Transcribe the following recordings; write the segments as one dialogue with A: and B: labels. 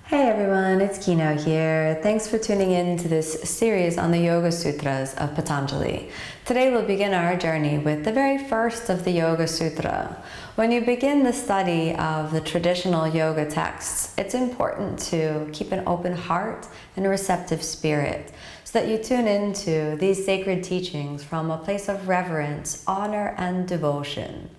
A: Hey everyone, it's Kino here. Thanks for tuning in to this series on the Yoga Sutras of Patajnali. Today we'll begin our journey with the very first of the Yoga Sutra. When you begin the study of the traditional yoga texts, it's important to keep an open heart and a receptive spirit so that you tune into these sacred teachings from a place of reverence, honor, and devotion.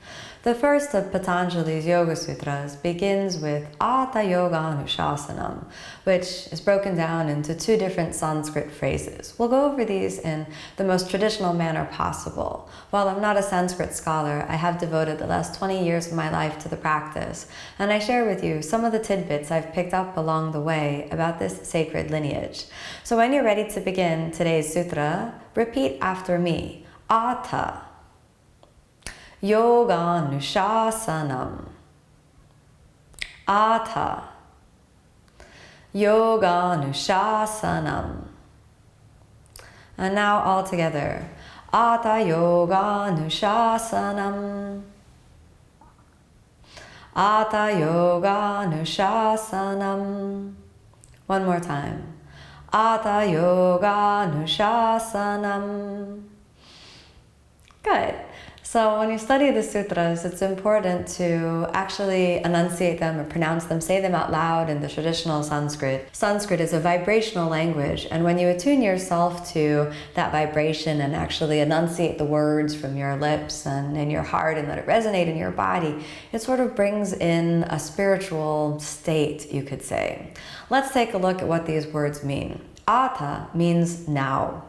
A: The first of Patajnali's Yoga Sutras begins with Atha Yogānuśāsanam, which is broken down into two different Sanskrit phrases. We'll go over these in the most traditional manner possible. While I'm not a Sanskrit scholar, I have devoted the last 20 years of my life to the practice, and I share with you some of the tidbits I've picked up along the way about this sacred lineage. So when you're ready to begin today's sutra, repeat after me. Atha Yogānuśāsanam. Atha Yogānuśāsanam. And now all together. Atha Yogānuśāsanam. Atha Yogānuśāsanam. One more time. Atha Yogānuśāsanam. Good. So when you study the sutras, it's important to actually enunciate them or pronounce them, say them out loud in the traditional Sanskrit. Sanskrit is a vibrational language, and when you attune yourself to that vibration and actually enunciate the words from your lips and in your heart and let it resonate in your body, it sort of brings in a spiritual state, you could say. Let's take a look at what these words mean. Atha means now.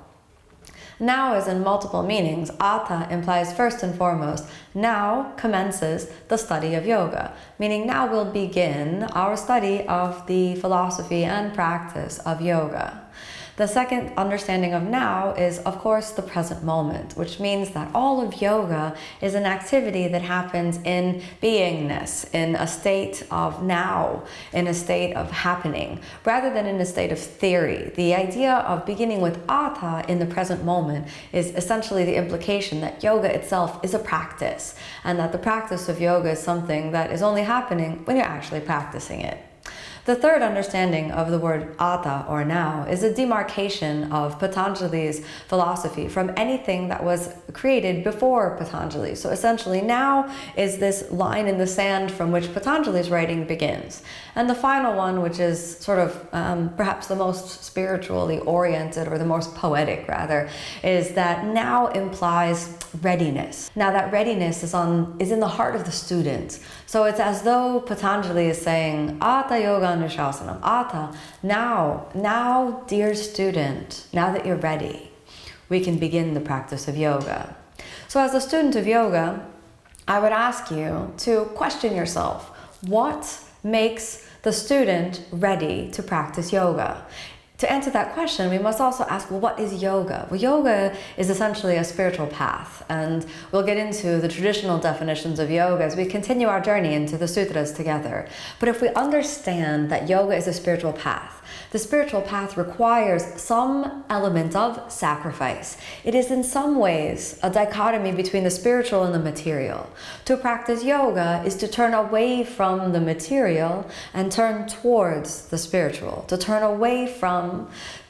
A: Now is in multiple meanings. Atha implies first and foremost, now commences the study of yoga, meaning now we'll begin our study of the philosophy and practice of yoga. The second understanding of now is, of course, the present moment, which means that all of yoga is an activity that happens in beingness, in a state of now, in a state of happening, rather than in a state of theory. The idea of beginning with Atha in the present moment is essentially the implication that yoga itself is a practice, and that the practice of yoga is something that is only happening when you're actually practicing it. The third understanding of the word Atha, or now, is a demarcation of Patajnali's philosophy from anything that was created before Patajnali. So essentially now is this line in the sand from which Patajnali's writing begins. And the final one, which is sort of perhaps the most spiritually oriented, or the most poetic rather, is that now implies readiness. Now that readiness is in the heart of the student. So it's as though Patajnali is saying, Atha Yogānuśāsanam, Atha, now, dear student, now that you're ready, we can begin the practice of yoga. So as a student of yoga, I would ask you to question yourself, what makes the student ready to practice yoga? To answer that question, we must also ask, well, what is yoga? Well, yoga is essentially a spiritual path, and we'll get into the traditional definitions of yoga as we continue our journey into the sutras together. But if we understand that yoga is a spiritual path, the spiritual path requires some element of sacrifice. It is in some ways a dichotomy between the spiritual and the material. To practice yoga is to turn away from the material and turn towards the spiritual, to turn away from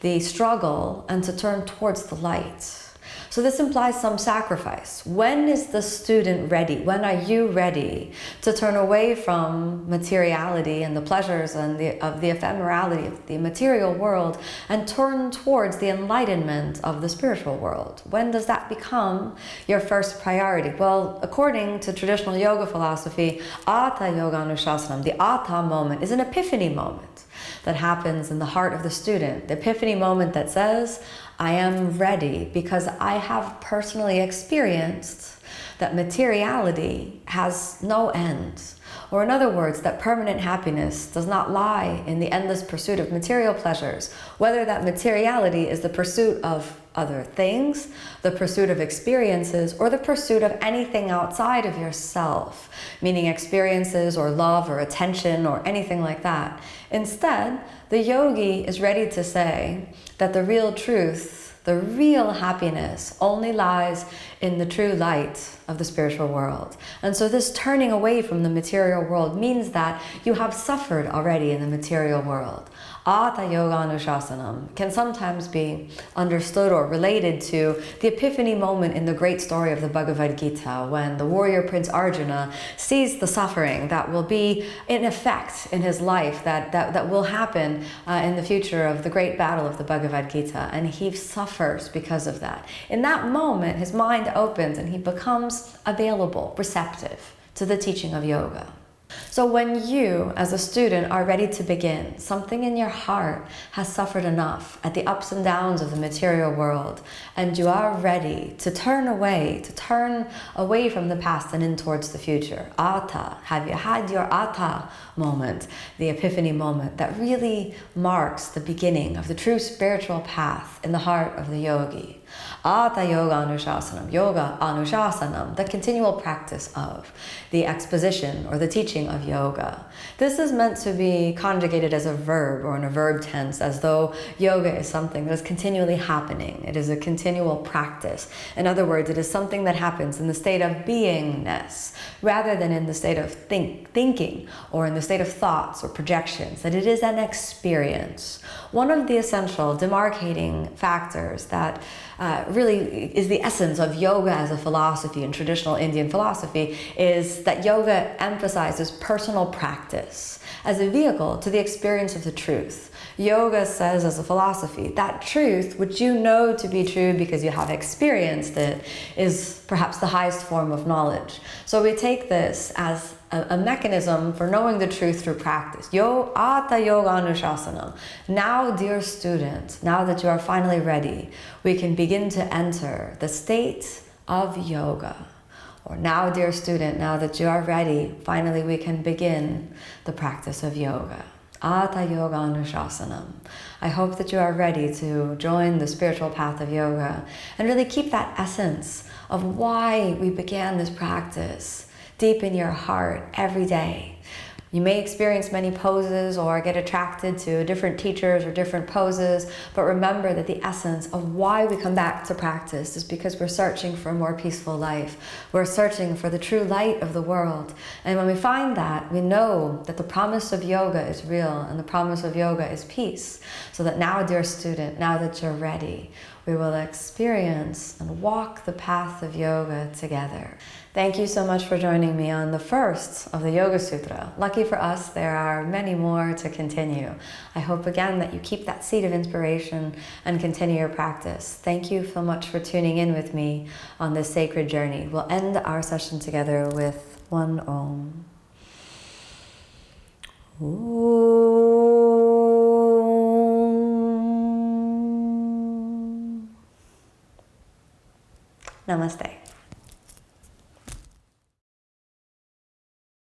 A: the struggle and to turn towards the light. So this implies some sacrifice. When is the student ready? When are you ready to turn away from materiality and the pleasures and of the ephemerality of the material world and turn towards the enlightenment of the spiritual world? When does that become your first priority? Well, according to traditional yoga philosophy, Atha Yogānuśāsanam, the Atha moment, is an epiphany moment that happens in the heart of the student. The epiphany moment that says, I am ready because I have personally experienced that materiality has no end. Or in other words, that permanent happiness does not lie in the endless pursuit of material pleasures, whether that materiality is the pursuit of other things, the pursuit of experiences, or the pursuit of anything outside of yourself, meaning experiences or love or attention or anything like that. Instead, the yogi is ready to say that the real truth, the real happiness only lies in the true light of the spiritual world. And so this turning away from the material world means that you have suffered already in the material world. Atha Yogānuśāsanam can sometimes be understood or related to the epiphany moment in the great story of the Bhagavad Gita, when the warrior Prince Arjuna sees the suffering that will be in effect in his life, that will happen in the future of the great battle of the Bhagavad Gita, and he suffers because of that. In that moment, his mind opens and he becomes available, receptive to the teaching of yoga. So when you, as a student, are ready to begin, something in your heart has suffered enough at the ups and downs of the material world, and you are ready to turn away from the past and in towards the future. Atha, have you had your Atha moment, the epiphany moment that really marks the beginning of the true spiritual path in the heart of the yogi? Atha Yogānuśāsanam, Yoga Anuśāsanam, the continual practice of, the exposition or the teaching of yoga. This is meant to be conjugated as a verb or in a verb tense, as though yoga is something that is continually happening. It is a continual practice. In other words, it is something that happens in the state of beingness, rather than in the state of thinking or in the state of thoughts or projections, that it is an experience. One of the essential demarcating factors that really is the essence of yoga as a philosophy in traditional Indian philosophy is that yoga emphasizes personal practice as a vehicle to the experience of the truth. Yoga says as a philosophy that truth, which you know to be true because you have experienced it, is perhaps the highest form of knowledge. So we take this as a mechanism for knowing the truth through practice. Atha Yogānuśāsanam. Now, dear student, now that you are finally ready, we can begin to enter the state of yoga. Or now, dear student, now that you are ready, finally we can begin the practice of yoga. Atha Yogānuśāsanam. I hope that you are ready to join the spiritual path of yoga and really keep that essence of why we began this practice deep in your heart every day. You may experience many poses or get attracted to different teachers or different poses, but remember that the essence of why we come back to practice is because we're searching for a more peaceful life. We're searching for the true light of the world. And when we find that, we know that the promise of yoga is real and the promise of yoga is peace. So that now, dear student, now that you're ready, we will experience and walk the path of yoga together. Thank you so much for joining me on the first of the Yoga Sutra. Lucky for us, there are many more to continue. I hope again that you keep that seed of inspiration and continue your practice. Thank you so much for tuning in with me on this sacred journey. We'll end our session together with one Om. Namaste.